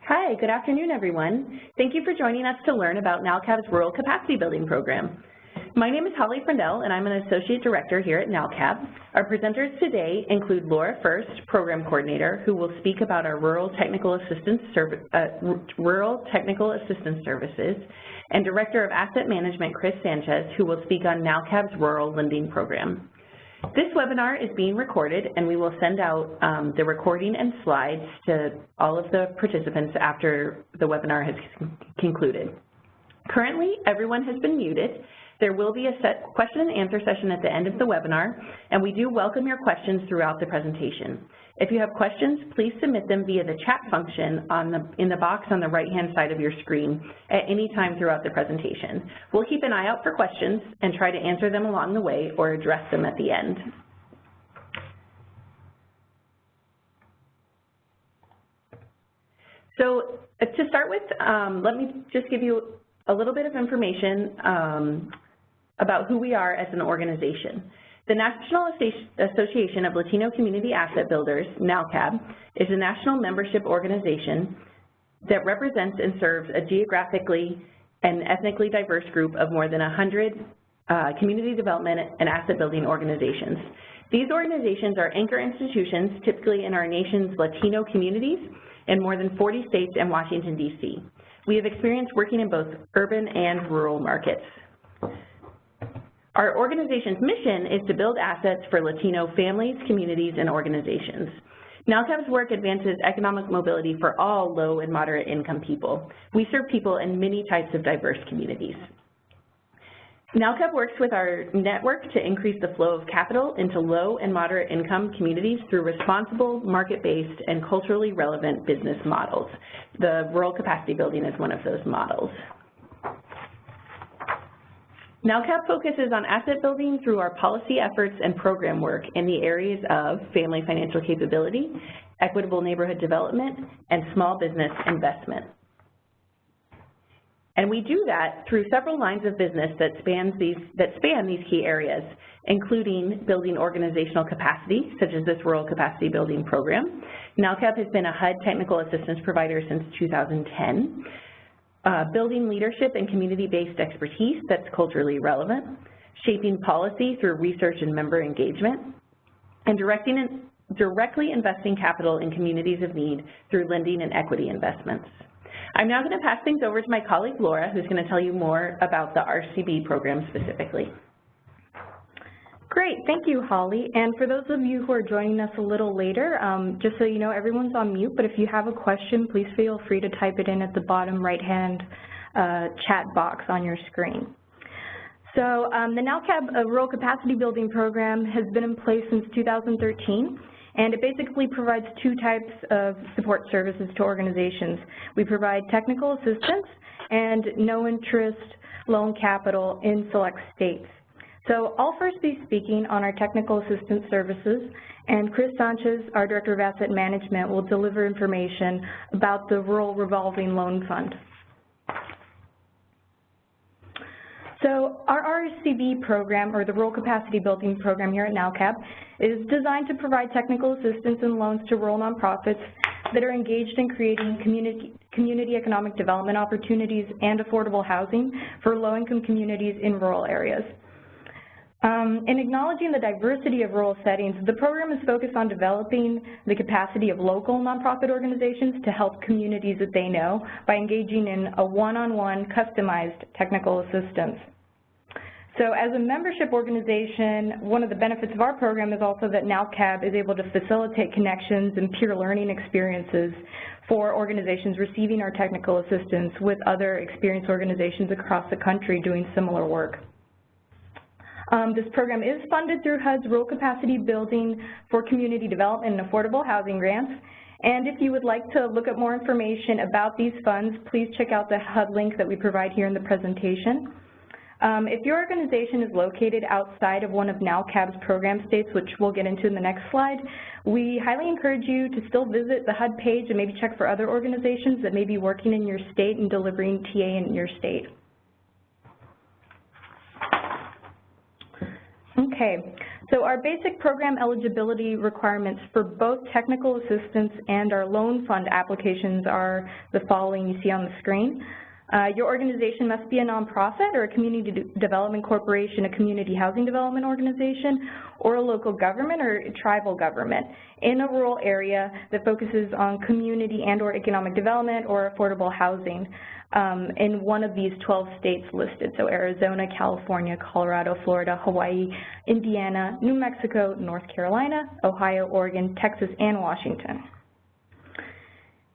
Hi, good afternoon, everyone. Thank you for joining us to learn about NALCAB's Rural Capacity Building Program. My name is Holly Frendell, and I'm an Associate Director here at NALCAB. Our presenters today include Laura First, Program Coordinator, who will speak about our Rural Technical Assistance Services, and Director of Asset Management, Chris Sanchez, who will speak on NALCAB's Rural Lending Program. This webinar is being recorded, and we will send out the recording and slides to all of the participants after the webinar has concluded. Currently, everyone has been muted. There will be a question and answer session at the end of the webinar, and we do welcome your questions throughout the presentation. If you have questions, please submit them via the chat function in the box on the right-hand side of your screen at any time throughout the presentation. We'll keep an eye out for questions and try to answer them along the way or address them at the end. So to start with, let me just give you a little bit of information about who we are as an organization. The National Association of Latino Community Asset Builders, NALCAB, is a national membership organization that represents and serves a geographically and ethnically diverse group of more than 100 community development and asset building organizations. These organizations are anchor institutions typically in our nation's Latino communities in more than 40 states and Washington, D.C. We have experience working in both urban and rural markets. Our organization's mission is to build assets for Latino families, communities, and organizations. NALCAB's work advances economic mobility for all low and moderate income people. We serve people in many types of diverse communities. NALCAB works with our network to increase the flow of capital into low and moderate income communities through responsible, market-based, and culturally relevant business models. The rural capacity building is one of those models. NALCAB focuses on asset building through our policy efforts and program work in the areas of family financial capability, equitable neighborhood development, and small business investment. And we do that through several lines of business that span these key areas, including building organizational capacity, such as this Rural Capacity Building Program. NALCAB has been a HUD technical assistance provider since 2010. Building leadership and community-based expertise that's culturally relevant, shaping policy through research and member engagement, and directly investing capital in communities of need through lending and equity investments. I'm now going to pass things over to my colleague Laura, who's going to tell you more about the RCB program specifically. Great, thank you, Holly. And for those of you who are joining us a little later, just so you know, everyone's on mute, but if you have a question, please feel free to type it in at the bottom right-hand chat box on your screen. So the NALCAB Rural Capacity Building Program has been in place since 2013, and it basically provides two types of support services to organizations. We provide technical assistance and no-interest loan capital in select states. So I'll first be speaking on our technical assistance services, and Chris Sanchez, our Director of Asset Management, will deliver information about the Rural Revolving Loan Fund. So our RCB program, or the Rural Capacity Building Program here at NALCAB, is designed to provide technical assistance and loans to rural nonprofits that are engaged in creating community economic development opportunities and affordable housing for low-income communities in rural areas. In acknowledging the diversity of rural settings, the program is focused on developing the capacity of local nonprofit organizations to help communities that they know by engaging in a one-on-one customized technical assistance. So as a membership organization, one of the benefits of our program is also that NALCAB is able to facilitate connections and peer learning experiences for organizations receiving our technical assistance with other experienced organizations across the country doing similar work. This program is funded through HUD's Rural Capacity Building for Community Development and Affordable Housing Grants. And if you would like to look at more information about these funds, please check out the HUD link that we provide here in the presentation. If your organization is located outside of one of NALCAB's program states, which we'll get into in the next slide, we highly encourage you to still visit the HUD page and maybe check for other organizations that may be working in your state and delivering TA in your state. Okay, So our basic program eligibility requirements for both technical assistance and our loan fund applications are the following you see on the screen. Your organization must be a nonprofit or a community development corporation, a community housing development organization, or a local government or tribal government in a rural area that focuses on community and or economic development or affordable housing in one of these 12 states listed, so Arizona, California, Colorado, Florida, Hawaii, Indiana, New Mexico, North Carolina, Ohio, Oregon, Texas, and Washington.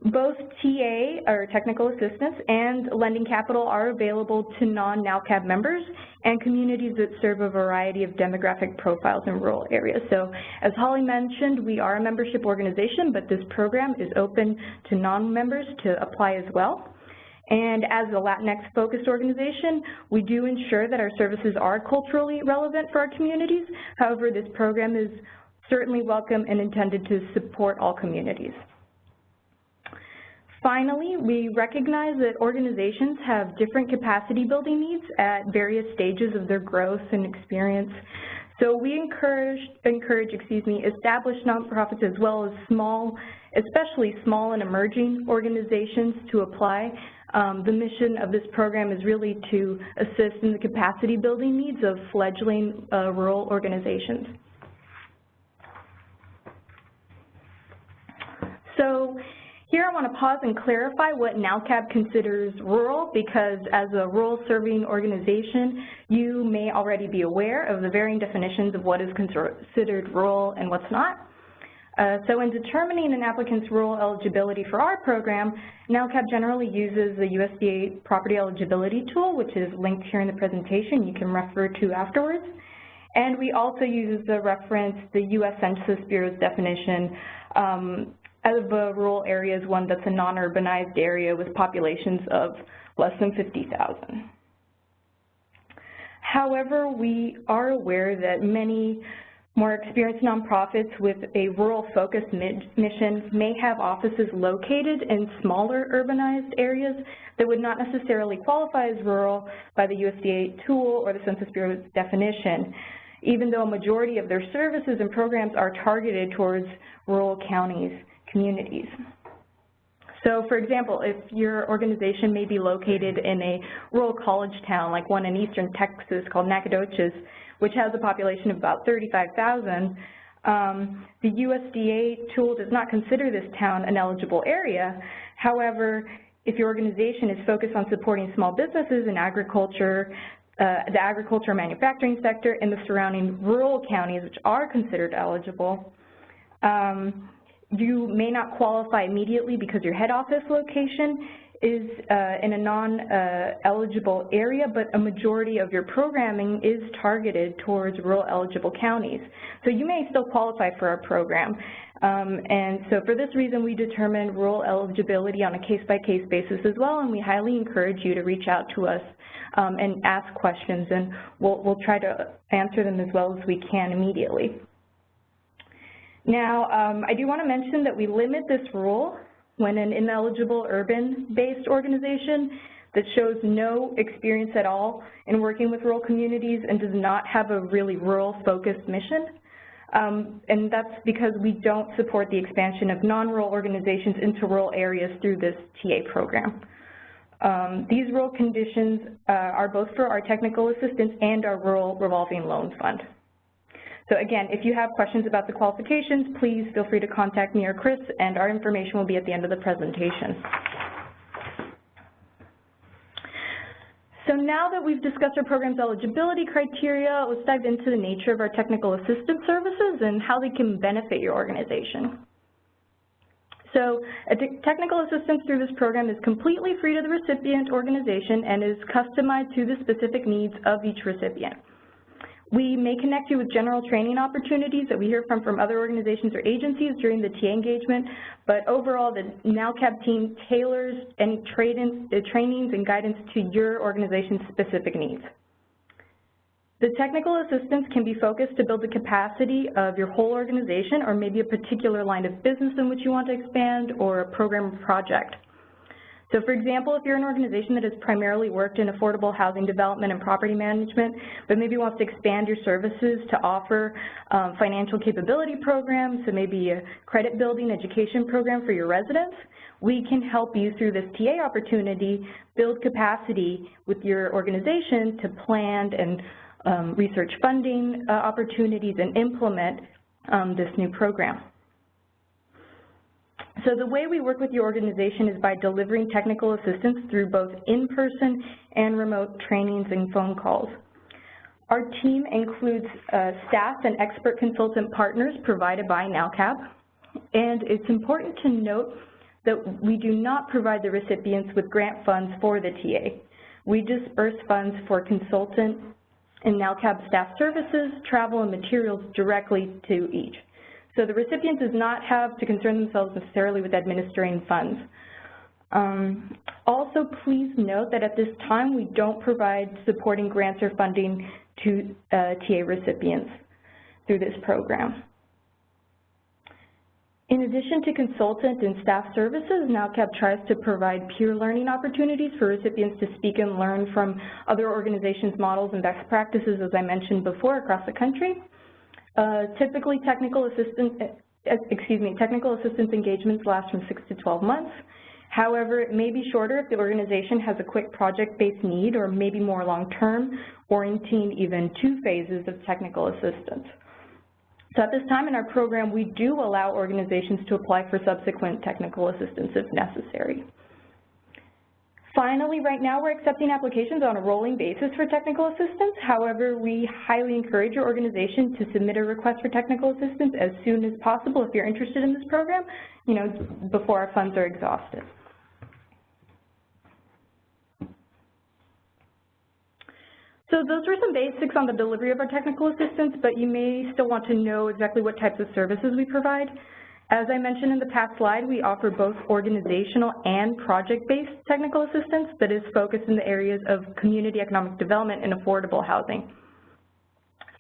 Both TA, or technical assistance, and lending capital are available to non-NALCAB members and communities that serve a variety of demographic profiles in rural areas. So as Holly mentioned, we are a membership organization, but this program is open to non-members to apply as well. And as a Latinx-focused organization, we do ensure that our services are culturally relevant for our communities. However, this program is certainly welcome and intended to support all communities. Finally, we recognize that organizations have different capacity building needs at various stages of their growth and experience. So we encourage established nonprofits as well as small, especially small and emerging organizations to apply. The mission of this program is really to assist in the capacity building needs of fledgling rural organizations. So here I want to pause and clarify what NALCAB considers rural, because as a rural serving organization, you may already be aware of the varying definitions of what is considered rural and what's not. So in determining an applicant's rural eligibility for our program, NALCAB generally uses the USDA property eligibility tool, which is linked here in the presentation, you can refer to afterwards. And we also use the reference, the U.S. Census Bureau's definition of a rural area is one that's a non-urbanized area with populations of less than 50,000. However, we are aware that many more experienced nonprofits with a rural-focused mission may have offices located in smaller urbanized areas that would not necessarily qualify as rural by the USDA tool or the Census Bureau's definition, even though a majority of their services and programs are targeted towards rural counties, communities. So for example, if your organization may be located in a rural college town like one in eastern Texas called Nacogdoches, which has a population of about 35,000, the USDA tool does not consider this town an eligible area. However, if your organization is focused on supporting small businesses in agriculture, the agriculture manufacturing sector in the surrounding rural counties, which are considered eligible, you may not qualify immediately because your head office location is in a non-eligible area, but a majority of your programming is targeted towards rural eligible counties. So you may still qualify for our program. And so for this reason, we determine rural eligibility on a case-by-case basis as well, and we highly encourage you to reach out to us and ask questions, and we'll try to answer them as well as we can immediately. Now, I do want to mention that we limit this rule when an ineligible urban-based organization that shows no experience at all in working with rural communities and does not have a really rural-focused mission. And that's because we don't support the expansion of non-rural organizations into rural areas through this TA program. These rural conditions are both for our technical assistance and our rural revolving loan fund. So again, if you have questions about the qualifications, please feel free to contact me or Chris, and our information will be at the end of the presentation. So now that we've discussed our program's eligibility criteria, let's dive into the nature of our technical assistance services and how they can benefit your organization. So technical assistance through this program is completely free to the recipient organization and is customized to the specific needs of each recipient. We may connect you with general training opportunities that we hear from other organizations or agencies during the TA engagement, but overall the NALCAB team tailors any trainings and guidance to your organization's specific needs. The technical assistance can be focused to build the capacity of your whole organization or maybe a particular line of business in which you want to expand or a program or project. So for example, if you're an organization that has primarily worked in affordable housing development and property management, but maybe wants to expand your services to offer financial capability programs, so maybe a credit building education program for your residents, we can help you through this TA opportunity build capacity with your organization to plan and research funding opportunities and implement this new program. So the way we work with your organization is by delivering technical assistance through both in-person and remote trainings and phone calls. Our team includes staff and expert consultant partners provided by NALCAB, and it's important to note that we do not provide the recipients with grant funds for the TA. We disperse funds for consultant and NALCAB staff services, travel, and materials directly to each. So the recipient does not have to concern themselves necessarily with administering funds. Also, please note that at this time we don't provide supporting grants or funding to TA recipients through this program. In addition to consultant and staff services, NALCAB tries to provide peer learning opportunities for recipients to speak and learn from other organizations' models and best practices, as I mentioned before, across the country. Typically, technical assistance engagements last from 6 to 12 months. However, it may be shorter if the organization has a quick project-based need, or maybe more long-term, warranting even 2 phases of technical assistance. So at this time in our program, we do allow organizations to apply for subsequent technical assistance if necessary. Finally, right now we're accepting applications on a rolling basis for technical assistance. However, we highly encourage your organization to submit a request for technical assistance as soon as possible if you're interested in this program, before our funds are exhausted. So those were some basics on the delivery of our technical assistance, but you may still want to know exactly what types of services we provide. As I mentioned in the past slide, we offer both organizational and project-based technical assistance that is focused in the areas of community economic development and affordable housing.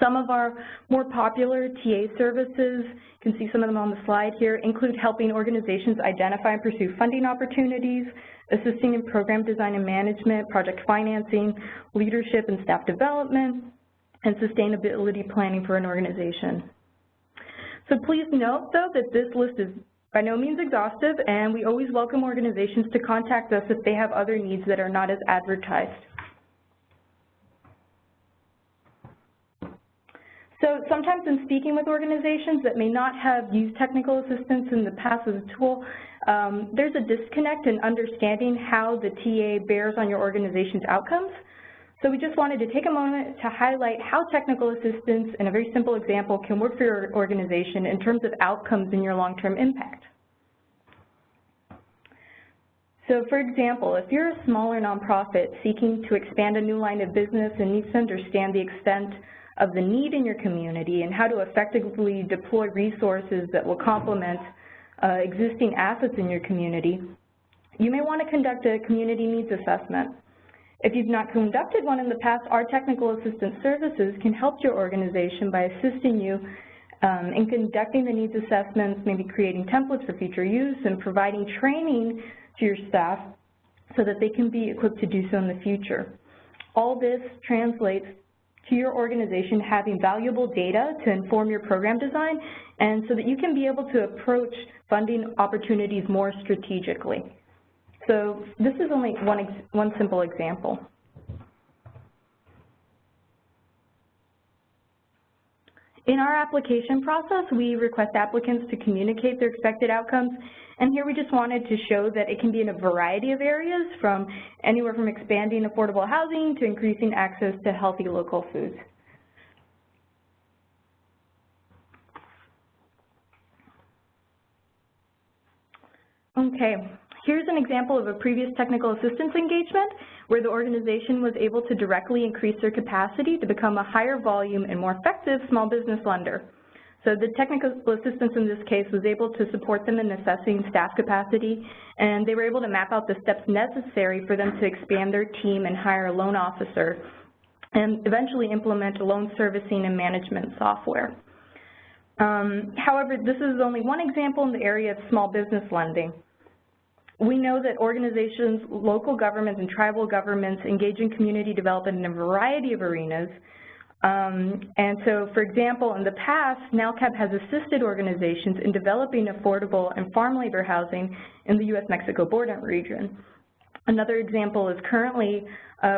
Some of our more popular TA services, you can see some of them on the slide here, include helping organizations identify and pursue funding opportunities, assisting in program design and management, project financing, leadership and staff development, and sustainability planning for an organization. So please note, though, that this list is by no means exhaustive, and we always welcome organizations to contact us if they have other needs that are not as advertised. So sometimes in speaking with organizations that may not have used technical assistance in the past as a tool, there's a disconnect in understanding how the TA bears on your organization's outcomes. So we just wanted to take a moment to highlight how technical assistance, in a very simple example, can work for your organization in terms of outcomes and your long-term impact. So for example, if you're a smaller nonprofit seeking to expand a new line of business and needs to understand the extent of the need in your community and how to effectively deploy resources that will complement existing assets in your community, you may want to conduct a community needs assessment. If you've not conducted one in the past, our technical assistance services can help your organization by assisting you in conducting the needs assessments, maybe creating templates for future use, and providing training to your staff so that they can be equipped to do so in the future. All this translates to your organization having valuable data to inform your program design, and so that you can be able to approach funding opportunities more strategically. So this is only one simple example. In our application process, we request applicants to communicate their expected outcomes, and here we just wanted to show that it can be in a variety of areas, from anywhere from expanding affordable housing to increasing access to healthy local foods. Okay. Here's an example of a previous technical assistance engagement where the organization was able to directly increase their capacity to become a higher volume and more effective small business lender. So the technical assistance in this case was able to support them in assessing staff capacity, and they were able to map out the steps necessary for them to expand their team and hire a loan officer, and eventually implement loan servicing and management software. However, this is only one example in the area of small business lending. we know that organizations, local governments, and tribal governments engage in community development in a variety of arenas. And so, for example, in the past, NALCAB has assisted organizations in developing affordable and farm labor housing in the U.S.-Mexico border region. Another example is currently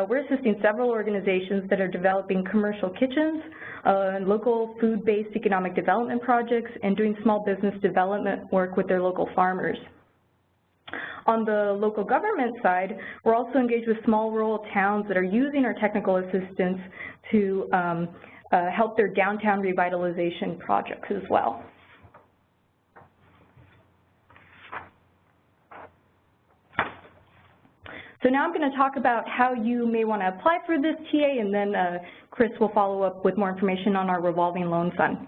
we're assisting several organizations that are developing commercial kitchens, local food-based economic development projects, and doing small business development work with their local farmers. On the local government side, we're also engaged with small rural towns that are using our technical assistance to help their downtown revitalization projects as well. So now I'm going to talk about how you may want to apply for this TA, and then Chris will follow up with more information on our revolving loan fund.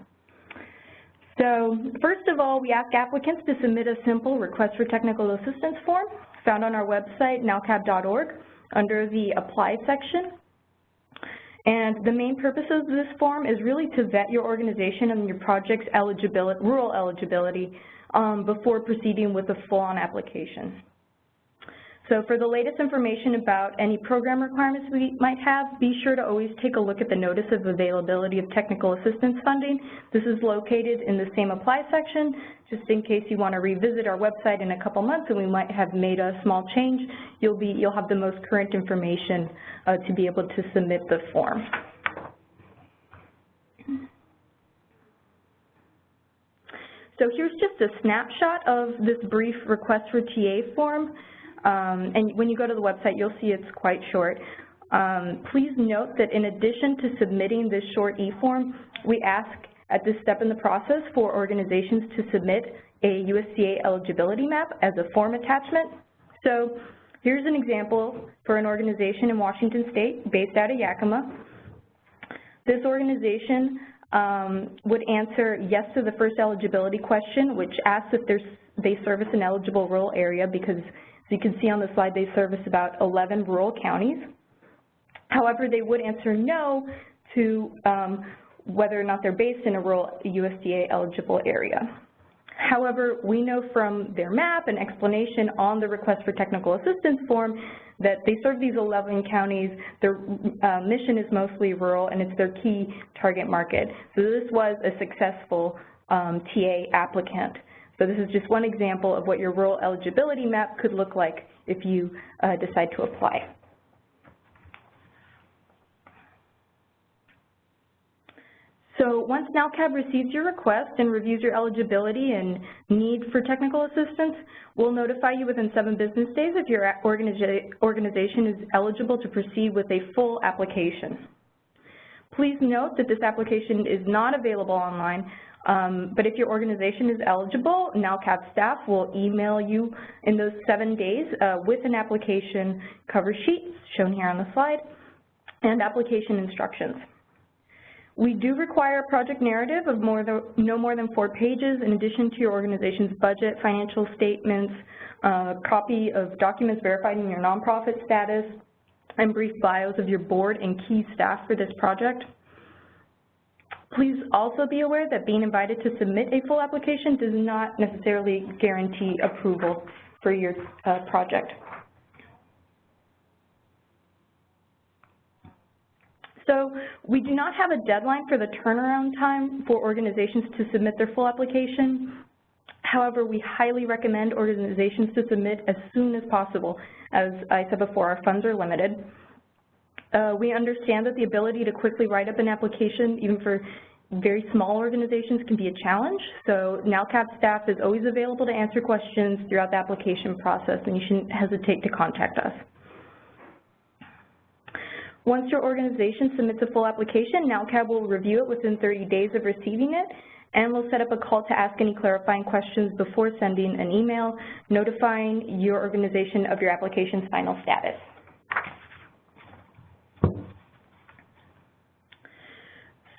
So first of all, we ask applicants to submit a simple request for technical assistance form found on our website, nalcab.org, under the Apply section. And the main purpose of this form is really to vet your organization and your project's eligibility, rural eligibility, before proceeding with a full-on application. So for the latest information about any program requirements we might have, be sure to always take a look at the Notice of Availability of Technical Assistance Funding. This is located in the same Apply section, just in case you want to revisit our website in a couple months and we might have made a small change. You'll have the most current information to be able to submit the form. So here's just a snapshot of this brief request for TA form. And when you go to the website, you'll see it's quite short. Please note that in addition to submitting this short e-form, we ask at this step in the process for organizations to submit a USDA eligibility map as a form attachment. So here's an example for an organization in Washington State based out of Yakima. This organization would answer yes to the first eligibility question, which asks if they service an eligible rural area, because as you can see on the slide, they service about 11 rural counties. However, they would answer no to whether or not they're based in a rural USDA eligible area. However, we know from their map and explanation on the request for technical assistance form that they serve these 11 counties. Their mission is mostly rural, and it's their key target market. So this was a successful TA applicant. So this is just one example of what your rural eligibility map could look like if you decide to apply. So once NALCAB receives your request and reviews your eligibility and need for technical assistance, we'll notify you within 7 business days if your organization is eligible to proceed with a full application. Please note that this application is not available online, but if your organization is eligible, NALCAB staff will email you in those 7 days with an application cover sheet, shown here on the slide, and application instructions. We do require a project narrative of no more than 4 pages, in addition to your organization's budget, financial statements, a copy of documents verifying your nonprofit status, and brief bios of your board and key staff for this project. Please also be aware that being invited to submit a full application does not necessarily guarantee approval for your project. So we do not have a deadline for the turnaround time for organizations to submit their full application. However, we highly recommend organizations to submit as soon as possible. As I said before, our funds are limited. We understand that the ability to quickly write up an application, even for very small organizations, can be a challenge. So NALCAB staff is always available to answer questions throughout the application process, and you shouldn't hesitate to contact us. Once your organization submits a full application, NALCAB will review it within 30 days of receiving it, and we'll set up a call to ask any clarifying questions before sending an email notifying your organization of your application's final status.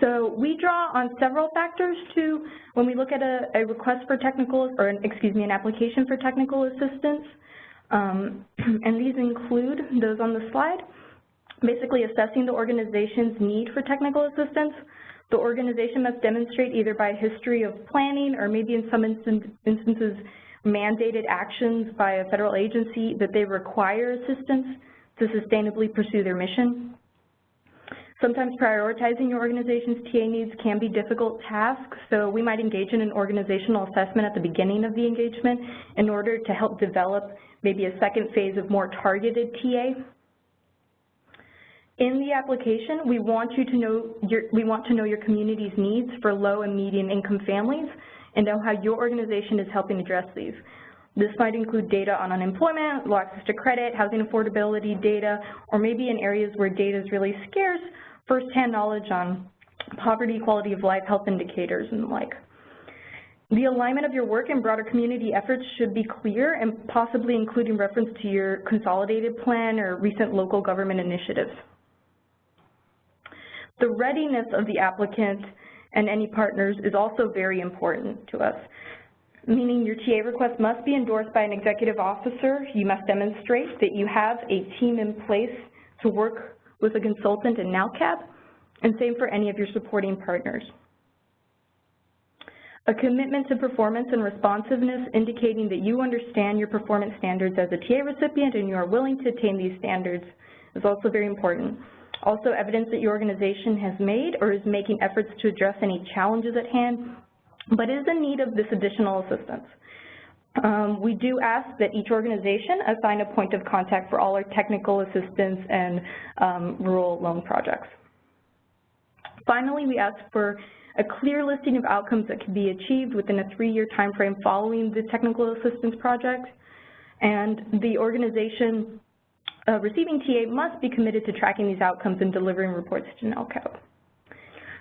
So we draw on several factors when we look at a request for technical, or an application for technical assistance, and these include those on the slide. Basically assessing the organization's need for technical assistance. The organization must demonstrate either by a history of planning or maybe in some instances mandated actions by a federal agency that they require assistance to sustainably pursue their mission. Sometimes prioritizing your organization's TA needs can be a difficult task, so we might engage in an organizational assessment at the beginning of the engagement in order to help develop maybe a second phase of more targeted TA. In the application, we want to know your community's needs for low and medium income families and know how your organization is helping address these. This might include data on unemployment, low access to credit, housing affordability data, or maybe in areas where data is really scarce, first-hand knowledge on poverty, quality of life, health indicators, and the like. The alignment of your work and broader community efforts should be clear and possibly including reference to your consolidated plan or recent local government initiatives. The readiness of the applicant and any partners is also very important to us, meaning your TA request must be endorsed by an executive officer. You must demonstrate that you have a team in place to work with a consultant in NALCAB, and same for any of your supporting partners. A commitment to performance and responsiveness indicating that you understand your performance standards as a TA recipient and you are willing to attain these standards is also very important. Also, evidence that your organization has made or is making efforts to address any challenges at hand, but is in need of this additional assistance. We do ask that each organization assign a point of contact for all our technical assistance and rural loan projects. Finally, we ask for a clear listing of outcomes that can be achieved within a 3-year time frame following the technical assistance project, and the organization receiving TA must be committed to tracking these outcomes and delivering reports to NALCAB.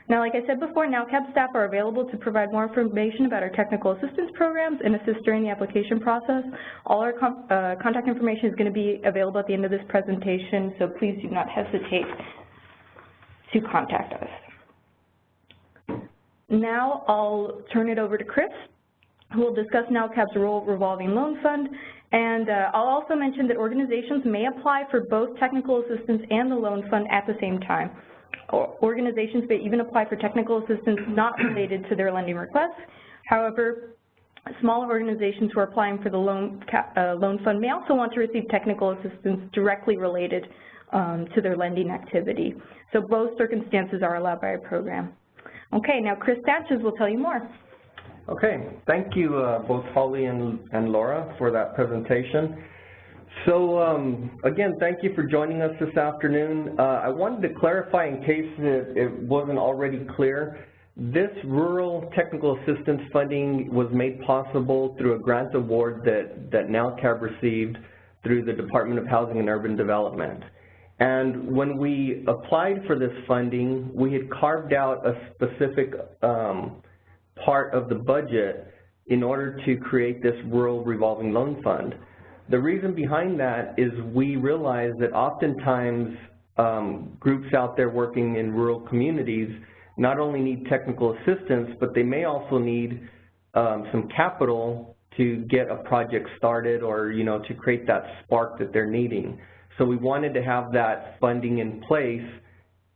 Now, like I said before, NALCAB staff are available to provide more information about our technical assistance programs and assist during the application process. All our contact information is going to be available at the end of this presentation, so please do not hesitate to contact us. Now I'll turn it over to Chris, who will discuss NALCAB's Rural Revolving Loan Fund, and I'll also mention that organizations may apply for both technical assistance and the loan fund at the same time. Organizations may even apply for technical assistance not related to their lending requests. However, smaller organizations who are applying for the loan fund may also want to receive technical assistance directly related to their lending activity. So both circumstances are allowed by our program. Okay, now Chris Sanchez will tell you more. Okay, thank you both Holly and Laura for that presentation. So again, thank you for joining us this afternoon. I wanted to clarify in case it wasn't already clear. This rural technical assistance funding was made possible through a grant award that NALCAB received through the Department of Housing and Urban Development. And when we applied for this funding, we had carved out a specific part of the budget in order to create this rural revolving loan fund. The reason behind that is we realize that oftentimes groups out there working in rural communities not only need technical assistance, but they may also need some capital to get a project started or, you know, to create that spark that they're needing. So we wanted to have that funding in place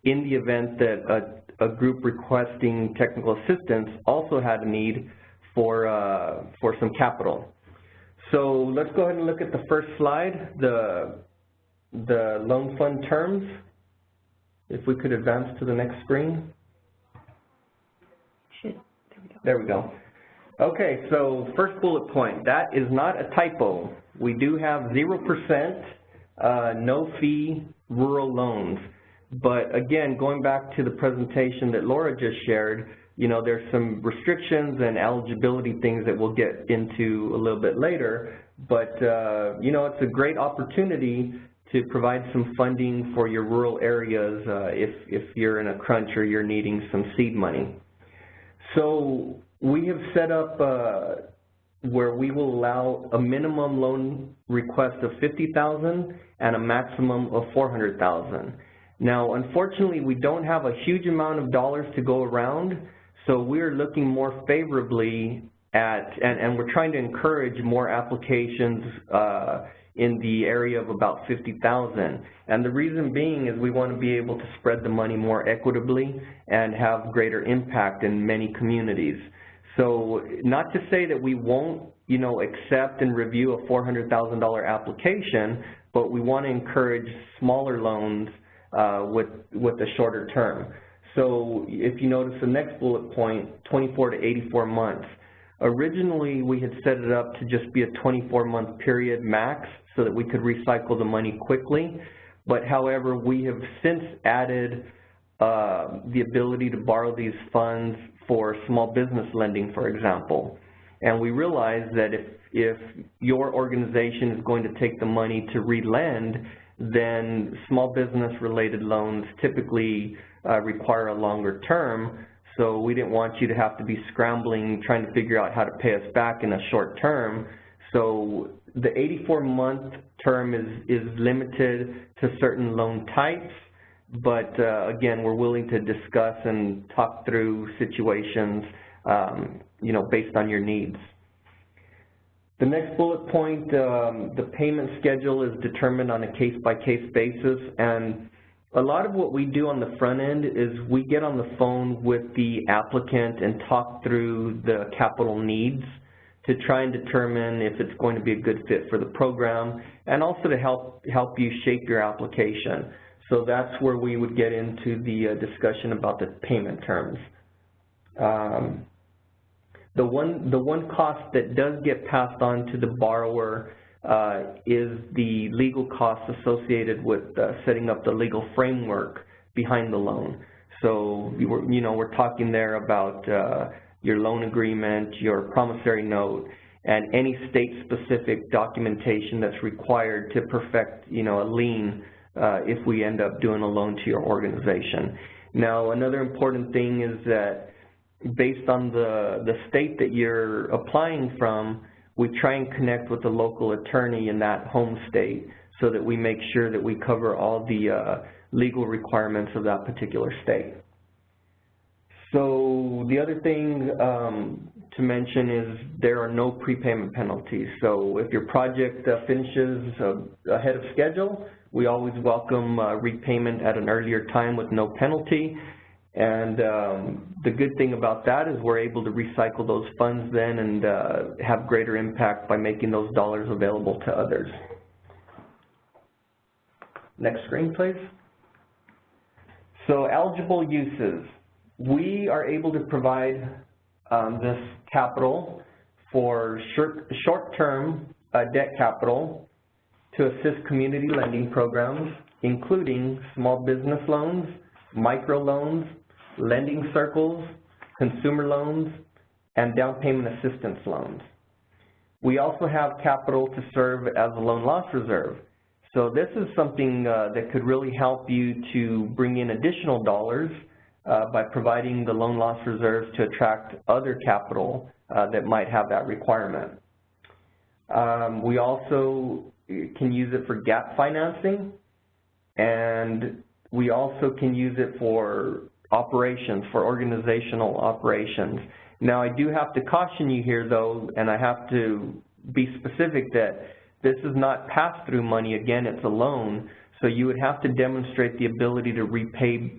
in the event that a group requesting technical assistance also had a need for some capital. So let's go ahead and look at the first slide, the loan fund terms. If we could advance to the next screen. There we go. Okay, so first bullet point, that is not a typo. We do have 0% no fee rural loans. But again, going back to the presentation that Laura just shared, you know, there's some restrictions and eligibility things that we'll get into a little bit later, but you know, it's a great opportunity to provide some funding for your rural areas if you're in a crunch or you're needing some seed money. So we have set up where we will allow a minimum loan request of $50,000 and a maximum of $400,000. Now, unfortunately, we don't have a huge amount of dollars to go around, so we're looking more favorably at, and we're trying to encourage more applications in the area of about $50,000. And the reason being is we want to be able to spread the money more equitably and have greater impact in many communities. So not to say that we won't, you know, accept and review a $400,000 application, but we want to encourage smaller loans with a shorter term. So if you notice the next bullet point, 24 to 84 months. Originally, we had set it up to just be a 24-month period max so that we could recycle the money quickly. But however, we have since added the ability to borrow these funds for small business lending, for example. And we realize that if your organization is going to take the money to re-lend, then small business related loans typically require a longer term. So we didn't want you to have to be scrambling trying to figure out how to pay us back in a short term. So the 84-month term is limited to certain loan types, but again, we're willing to discuss and talk through situations, you know, based on your needs. The next bullet point, the payment schedule is determined on a case-by-case basis, and a lot of what we do on the front end is we get on the phone with the applicant and talk through the capital needs to try and determine if it's going to be a good fit for the program, and also to help you shape your application. So that's where we would get into the discussion about the payment terms. The one cost that does get passed on to the borrower is the legal costs associated with setting up the legal framework behind the loan. So we're talking there about your loan agreement, your promissory note, and any state-specific documentation that's required to perfect, you know, a lien if we end up doing a loan to your organization. Now, another important thing is that based on the state that you're applying from, we try and connect with the local attorney in that home state so that we make sure that we cover all the legal requirements of that particular state. So the other thing to mention is there are no prepayment penalties. So if your project finishes ahead of schedule, we always welcome repayment at an earlier time with no penalty. And the good thing about that is we're able to recycle those funds then and have greater impact by making those dollars available to others. Next screen, please. So eligible uses. We are able to provide this capital for short-term debt capital to assist community lending programs, including small business loans, microloans, lending circles, consumer loans, and down payment assistance loans. We also have capital to serve as a loan loss reserve. So this is something that could really help you to bring in additional dollars by providing the loan loss reserves to attract other capital that might have that requirement. We also can use it for gap financing, and we also can use it for operations, for organizational operations. Now, I do have to caution you here, though, and I have to be specific that this is not pass-through money. Again, it's a loan, so you would have to demonstrate the ability to repay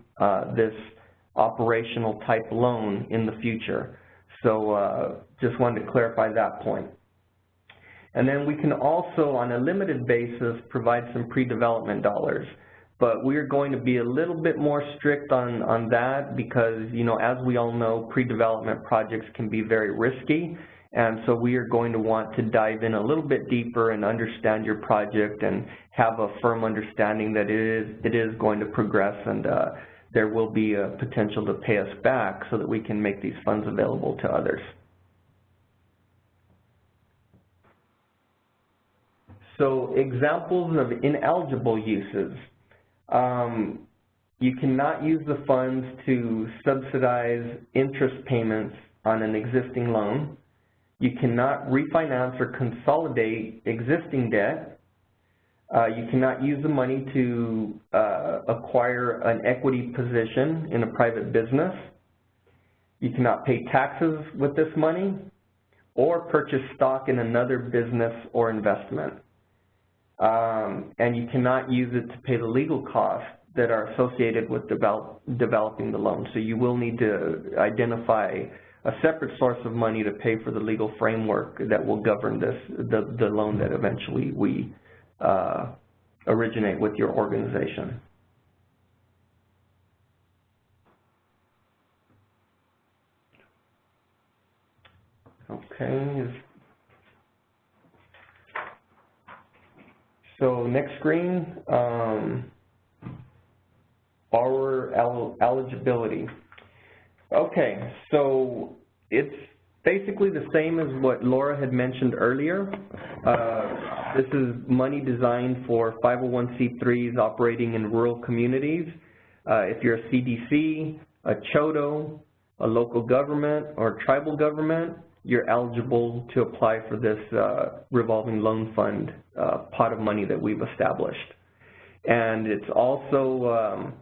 this operational type loan in the future. So just wanted to clarify that point. And then we can also, on a limited basis, provide some pre-development dollars. But we're going to be a little bit more strict on that because, you know, as we all know, pre-development projects can be very risky. And so we are going to want to dive in a little bit deeper and understand your project and have a firm understanding that it is going to progress, and there will be a potential to pay us back so that we can make these funds available to others. So examples of ineligible uses. You cannot use the funds to subsidize interest payments on an existing loan. You cannot refinance or consolidate existing debt. You cannot use the money to acquire an equity position in a private business. You cannot pay taxes with this money or purchase stock in another business or investment. And you cannot use it to pay the legal costs that are associated with developing the loan. So you will need to identify a separate source of money to pay for the legal framework that will govern this, the loan that eventually we originate with your organization. Okay. So next screen, our eligibility. Okay, so it's basically the same as what Laura had mentioned earlier. This is money designed for 501c3s operating in rural communities. If you're a CDC, a CHOTO, a local government, or tribal government, you're eligible to apply for this revolving loan fund pot of money that we've established. And it's also,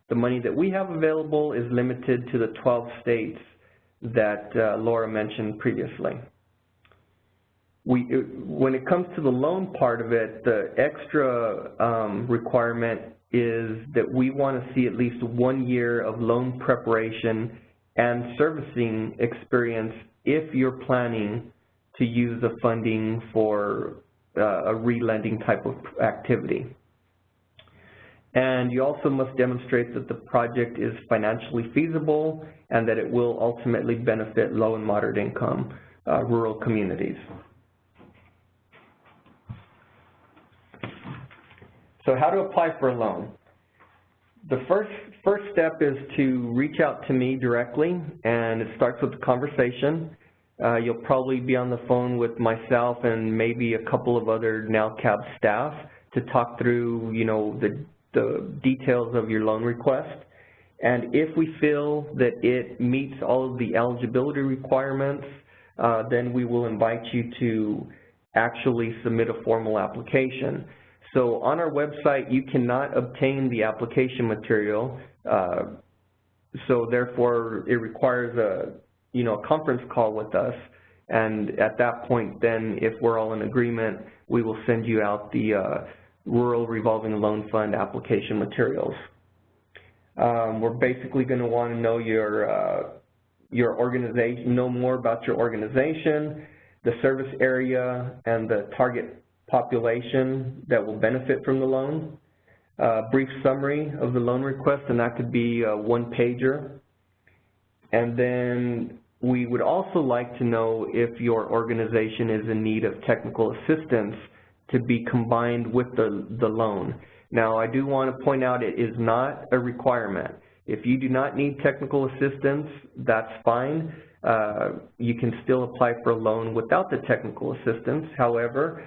the money that we have available is limited to the 12 states that Laura mentioned previously. When it comes to the loan part of it, the extra requirement is that we want to see at least 1 year of loan preparation and servicing experience if you're planning to use the funding for a re-lending type of activity. And you also must demonstrate that the project is financially feasible and that it will ultimately benefit low and moderate income rural communities. So how to apply for a loan? The first step is to reach out to me directly, and it starts with a conversation. You'll probably be on the phone with myself and maybe a couple of other NALCAB staff to talk through, you know, the details of your loan request. And if we feel that it meets all of the eligibility requirements, then we will invite you to actually submit a formal application. So on our website, you cannot obtain the application material, so therefore it requires a conference call with us, and at that point then, if we're all in agreement, we will send you out the Rural Revolving Loan Fund application materials. We're basically going to want to know your organization, know more about your organization, the service area, and the target population that will benefit from the loan. Brief summary of the loan request, and that could be a one-pager. And then we would also like to know if your organization is in need of technical assistance to be combined with the loan. Now, I do want to point out it is not a requirement. If you do not need technical assistance, that's fine. You can still apply for a loan without the technical assistance. However,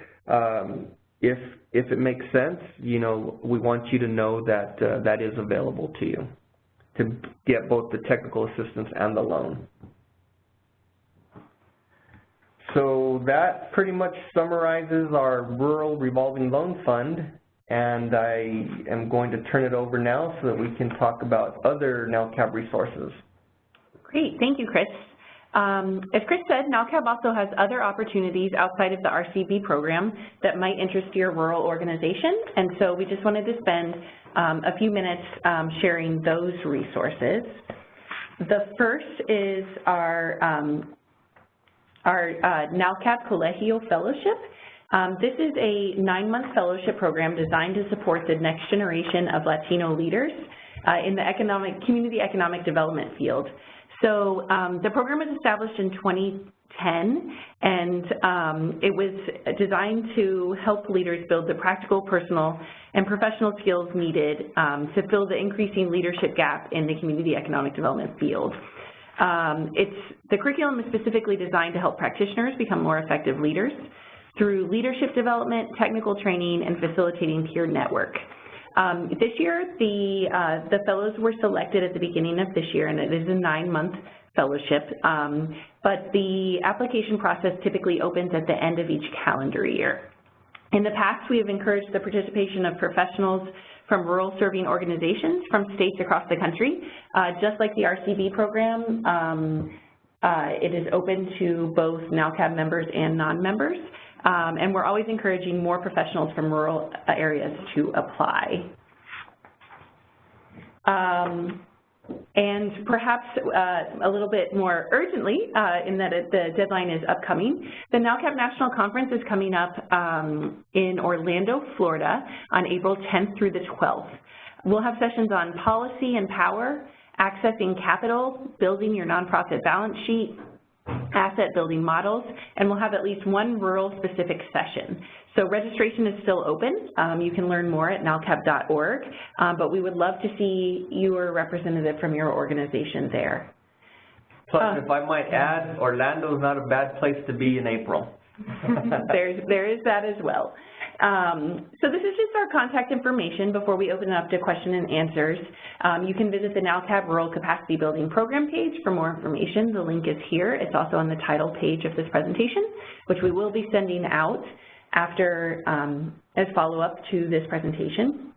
if it makes sense, we want you to know that that is available to you to get both the technical assistance and the loan. So that pretty much summarizes our Rural Revolving Loan Fund, and I am going to turn it over now so that we can talk about other NALCAB resources. Great, thank you, Chris. As Chris said, NALCAB also has other opportunities outside of the RCB program that might interest your rural organization, and so we just wanted to spend a few minutes sharing those resources. The first is our NALCAB Colegio Fellowship. This is a 9-month fellowship program designed to support the next generation of Latino leaders in the community economic development field. So the program was established in 2010, and it was designed to help leaders build the practical, personal, and professional skills needed to fill the increasing leadership gap in the community economic development field. The curriculum is specifically designed to help practitioners become more effective leaders through leadership development, technical training, and facilitating peer network. This year, the fellows were selected at the beginning of this year, and it is a 9-month fellowship, but the application process typically opens at the end of each calendar year. In the past, we have encouraged the participation of professionals from rural serving organizations from states across the country. Just like the RCB program, it is open to both NALCAB members and non-members. And we're always encouraging more professionals from rural areas to apply. And perhaps a little bit more urgently, in that the deadline is upcoming, the NALCAB National Conference is coming up in Orlando, Florida on April 10th through the 12th. We'll have sessions on policy and power, accessing capital, building your nonprofit balance sheet, asset building models, and we'll have at least one rural-specific session. So registration is still open. You can learn more at nalcab.org, but we would love to see your representative from your organization there. Plus, if I might add, Orlando is not a bad place to be in April. There is that as well. So this is just our contact information before we open it up to question and answers. You can visit the NALCAB Rural Capacity Building Program page for more information. The link is here. It's also on the title page of this presentation, which we will be sending out after as follow-up to this presentation.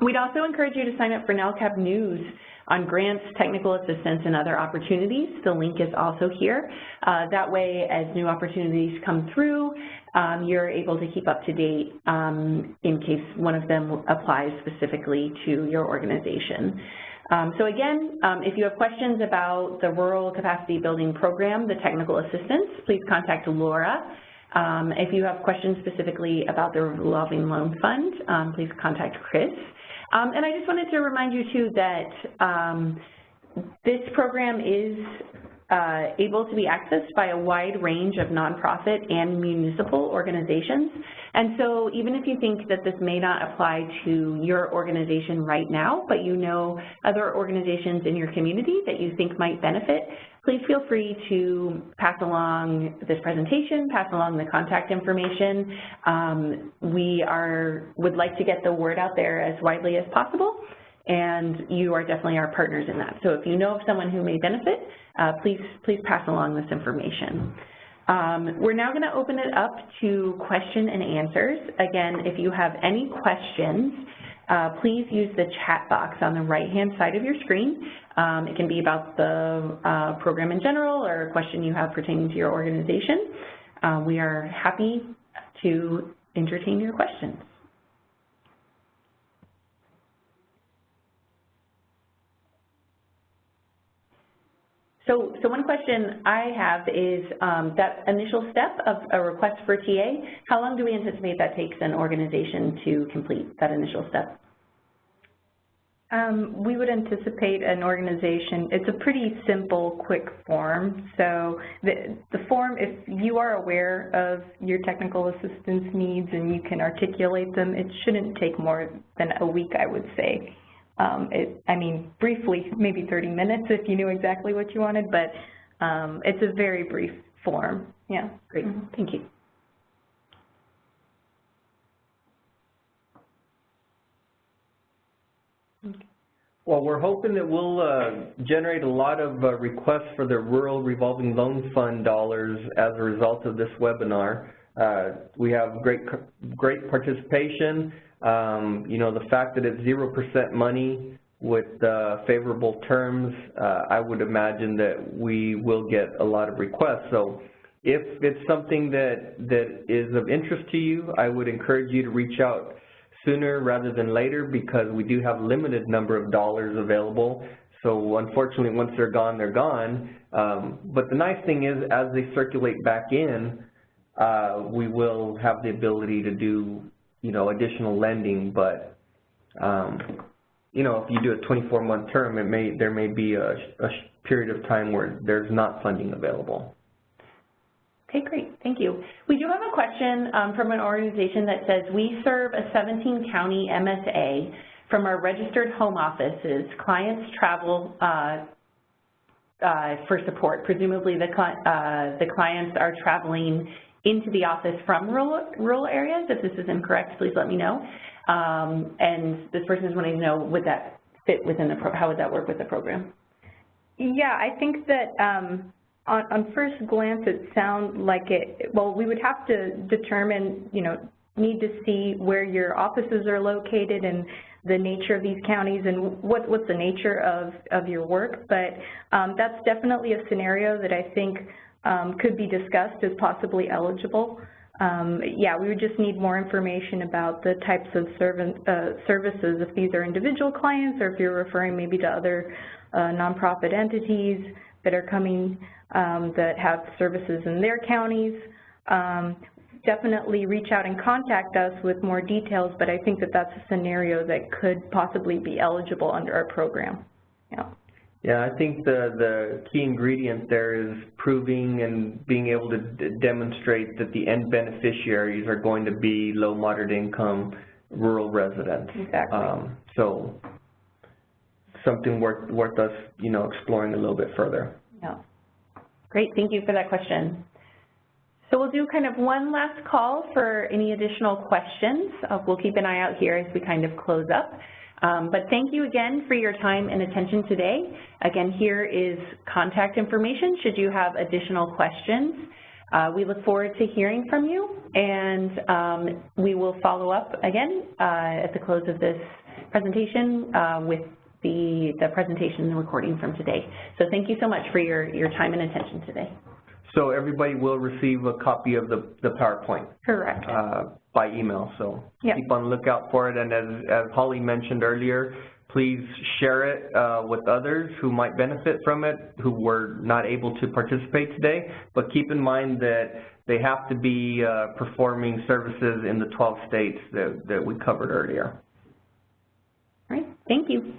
We'd also encourage you to sign up for NALCAB News on grants, technical assistance, and other opportunities. The link is also here. That way, as new opportunities come through, you're able to keep up to date in case one of them applies specifically to your organization. So again, if you have questions about the Rural Capacity Building Program, the technical assistance, please contact Laura. If you have questions specifically about the Revolving Loan Fund, please contact Chris. And I just wanted to remind you too that this program is able to be accessed by a wide range of nonprofit and municipal organizations. And so even if you think that this may not apply to your organization right now, but you know other organizations in your community that you think might benefit, please feel free to pass along this presentation, pass along the contact information. We would like to get the word out there as widely as possible, and you are definitely our partners in that. So if you know of someone who may benefit, please pass along this information. We're now going to open it up to question and answers. Again, if you have any questions, please use the chat box on the right-hand side of your screen. It can be about the program in general or a question you have pertaining to your organization. We are happy to entertain your questions. So one question I have is that initial step of a request for TA, how long do we anticipate that takes an organization to complete that initial step? We would anticipate an organization, it's a pretty simple, quick form. So the form, if you are aware of your technical assistance needs and you can articulate them, it shouldn't take more than a week, I would say. I mean, briefly, maybe 30 minutes if you knew exactly what you wanted, but it's a very brief form. Yeah. Great. Thank you. Well, we're hoping that we'll generate a lot of requests for the Rural Revolving Loan Fund dollars as a result of this webinar. We have great participation. You know, the fact that it's 0% money with favorable terms, I would imagine that we will get a lot of requests. So if it's something that is of interest to you, I would encourage you to reach out sooner rather than later, because we do have a limited number of dollars available. So unfortunately, once they're gone, they're gone. But the nice thing is, as they circulate back in, we will have the ability to do, you know, additional lending. But you know, if you do a 24-month term, there may be a period of time where there's not funding available. Okay, great. Thank you. We do have a question from an organization that says, we serve a 17-county MSA. From our registered home offices, clients travel for support. Presumably the clients are traveling into the office from rural areas. If this is incorrect, please let me know. And this person is wanting to know, would that fit within the how would that work with the program? Yeah, I think that on first glance, it sounds like it, well, we would have to determine, you know, need to see where your offices are located and the nature of these counties and what's the nature of your work. But that's definitely a scenario that I think could be discussed as possibly eligible. Yeah, we would just need more information about the types of services, if these are individual clients or if you're referring maybe to other nonprofit entities that are coming that have services in their counties. Definitely reach out and contact us with more details, but I think that that's a scenario that could possibly be eligible under our program. Yeah. Yeah, I think the key ingredient there is proving and being able to demonstrate that the end beneficiaries are going to be low, moderate income rural residents. Exactly. So something worth us, exploring a little bit further. Yeah. Great, thank you for that question. So we'll do kind of one last call for any additional questions. We'll keep an eye out here as we kind of close up. But thank you again for your time and attention today. Again, here is contact information should you have additional questions. We look forward to hearing from you, and we will follow up again at the close of this presentation with the presentation and recording from today. So thank you so much for your time and attention today. So everybody will receive a copy of the PowerPoint. Correct. By email, so yep. Keep on the lookout for it. And as Holly mentioned earlier, please share it with others who might benefit from it, who were not able to participate today. But keep in mind that they have to be performing services in the 12 states that we covered earlier. All right, thank you.